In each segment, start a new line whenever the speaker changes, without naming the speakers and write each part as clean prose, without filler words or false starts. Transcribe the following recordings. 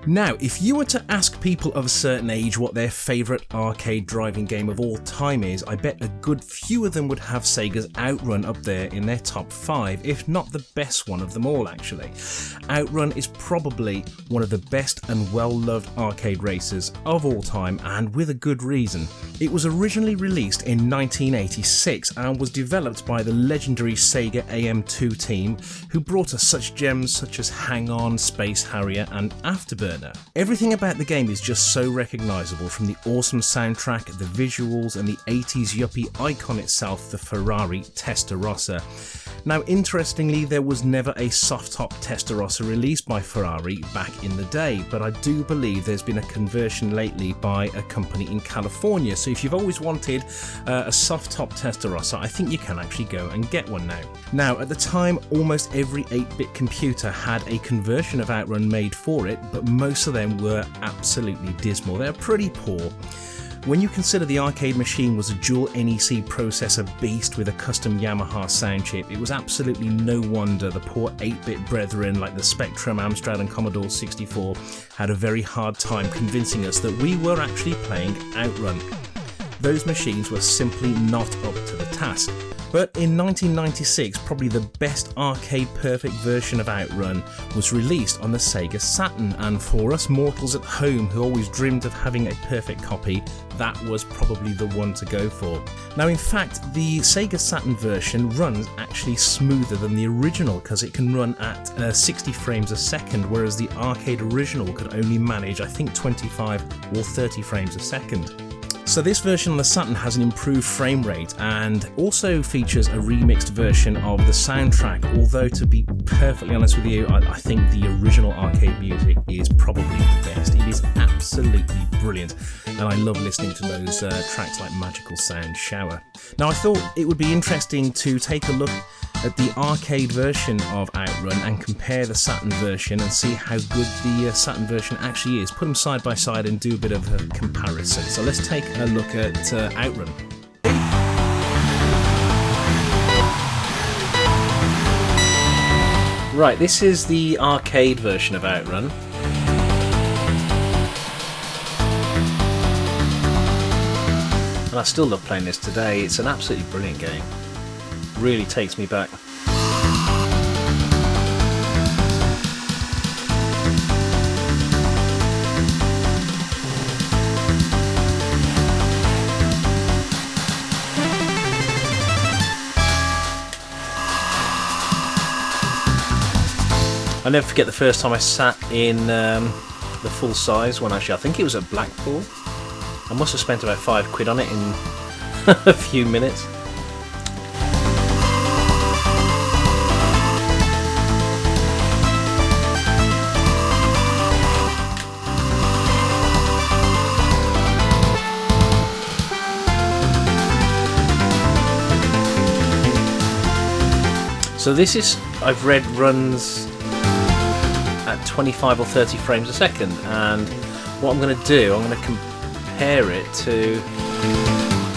Now, if you were to ask people of a certain age what their favourite arcade driving game of all time is, I bet a good few of them would have Sega's Outrun up there in their top 5, if not the best one of them all actually. Outrun is probably one of the best and well-loved arcade racers of all time, and with a good reason. It was originally released in 1986 and was developed by the legendary Sega AM2 team, who brought us such gems such as Hang On, Space Harrier and Afterburner. Everything about the game is just so recognisable, from the awesome soundtrack, the visuals and the 80s yuppie icon itself, the Ferrari Testarossa. Now interestingly, there was never a soft-top Testarossa released by Ferrari back in the day, but I do believe there's been a conversion lately by a company in California, so if you've always wanted a soft-top Testarossa, I think you can actually go and get one now. Now at the time, almost every 8-bit computer had a conversion of Outrun made for it, but most of them were absolutely dismal. They're pretty poor. When you consider the arcade machine was a dual NEC processor beast with a custom Yamaha sound chip, it was absolutely no wonder the poor 8-bit brethren like the Spectrum, Amstrad and Commodore 64 had a very hard time convincing us that we were actually playing Outrun. Those machines were simply not up to the task. But in 1996, probably the best arcade perfect version of Outrun was released on the Sega Saturn, and for us mortals at home who always dreamed of having a perfect copy, that was probably the one to go for. Now in fact, the Sega Saturn version runs actually smoother than the original, because it can run at 60 frames a second, whereas the arcade original could only manage I think 25 or 30 frames a second. So this version on the Saturn has an improved frame rate and also features a remixed version of the soundtrack, although to be perfectly honest with you, I think the original arcade music is probably the best. It is absolutely brilliant and I love listening to those tracks like Magical Sound Shower. Now I thought it would be interesting to take a look at the arcade version of Outrun and compare the Saturn version and see how good the Saturn version actually is. Put them side by side and do a bit of a comparison. So let's take a look at Outrun. Right, this is the arcade version of Outrun. And I still love playing this today. It's an absolutely brilliant game. Really takes me back. I'll never forget the first time I sat in the full size one. Actually, I think it was at Blackpool. I must have spent about £5 on it in a few minutes. So this is, I've read, runs at 25 or 30 frames a second, and what I'm going to do, I'm going to compare it to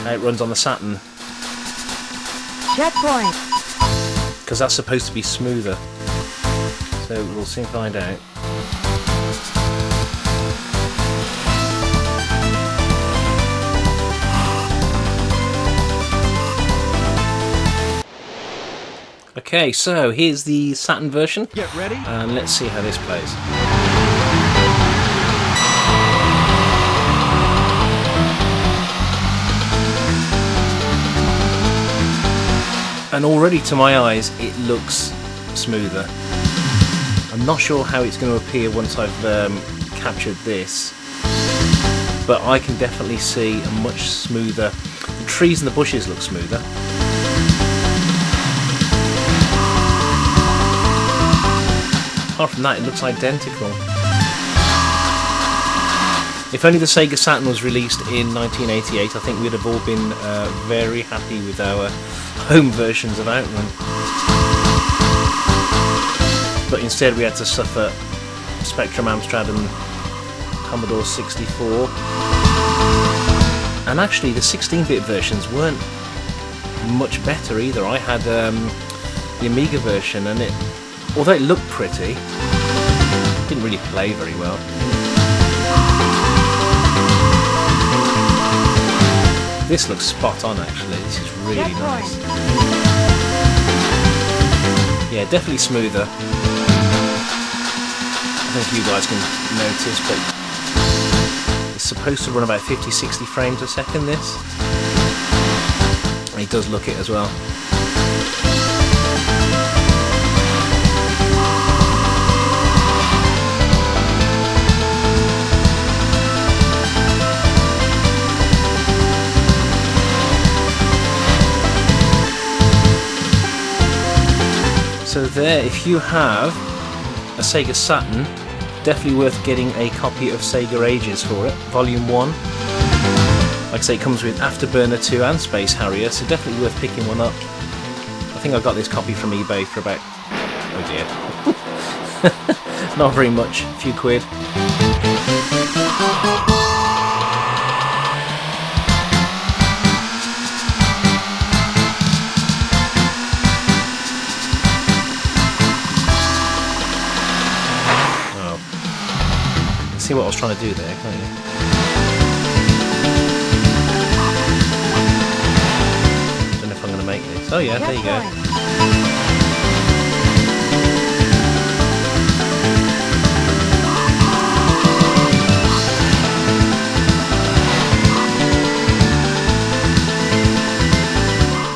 how it runs on the Saturn.
Checkpoint!
Because that's supposed to be smoother. So we'll soon find out. Okay, so here's the Saturn version.
Get ready.
And let's see how this plays. And already to my eyes, it looks smoother. I'm not sure how it's going to appear once I've captured this, but I can definitely see a much smoother. The trees and the bushes look smoother. Apart from that, it looks identical. If only the Sega Saturn was released in 1988, I think we'd have all been very happy with our home versions of Outrun. But instead we had to suffer Spectrum, Amstrad and Commodore 64. And actually the 16-bit versions weren't much better either. I had the Amiga version, and although it looked pretty, it didn't really play very well. This looks spot on actually, this is really nice. Yeah, definitely smoother. I don't know if you guys can notice, but it's supposed to run about 50-60 frames a second, this. And it does look it as well. So there, if you have a Sega Saturn, definitely worth getting a copy of Sega Ages for it, Volume 1. Like I say, it comes with Afterburner 2 and Space Harrier, so definitely worth picking one up. I think I got this copy from eBay for about, oh dear, not very much, a few quid. See what I was trying to do there, can't you? Don't know if I'm going to make this. Oh yeah, there you go.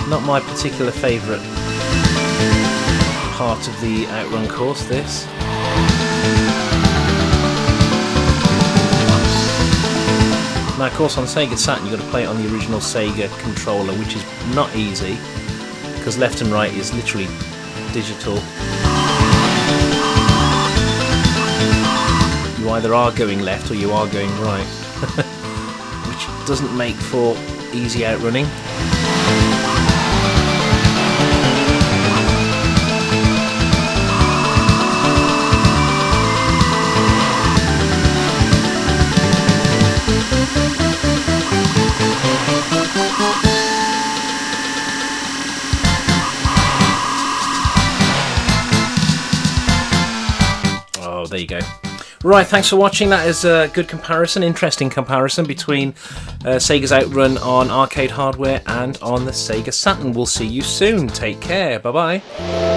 Not my particular favourite part of the Outrun course, this. Now of course on Sega Saturn you've got to play it on the original Sega controller, which is not easy because left and right is literally digital. You either are going left or you are going right, which doesn't make for easy outrunning. There you go. Right, thanks for watching. That is a good comparison, interesting comparison between Sega's Outrun on arcade hardware and on the Sega Saturn. We'll see you soon. Take care. Bye-bye.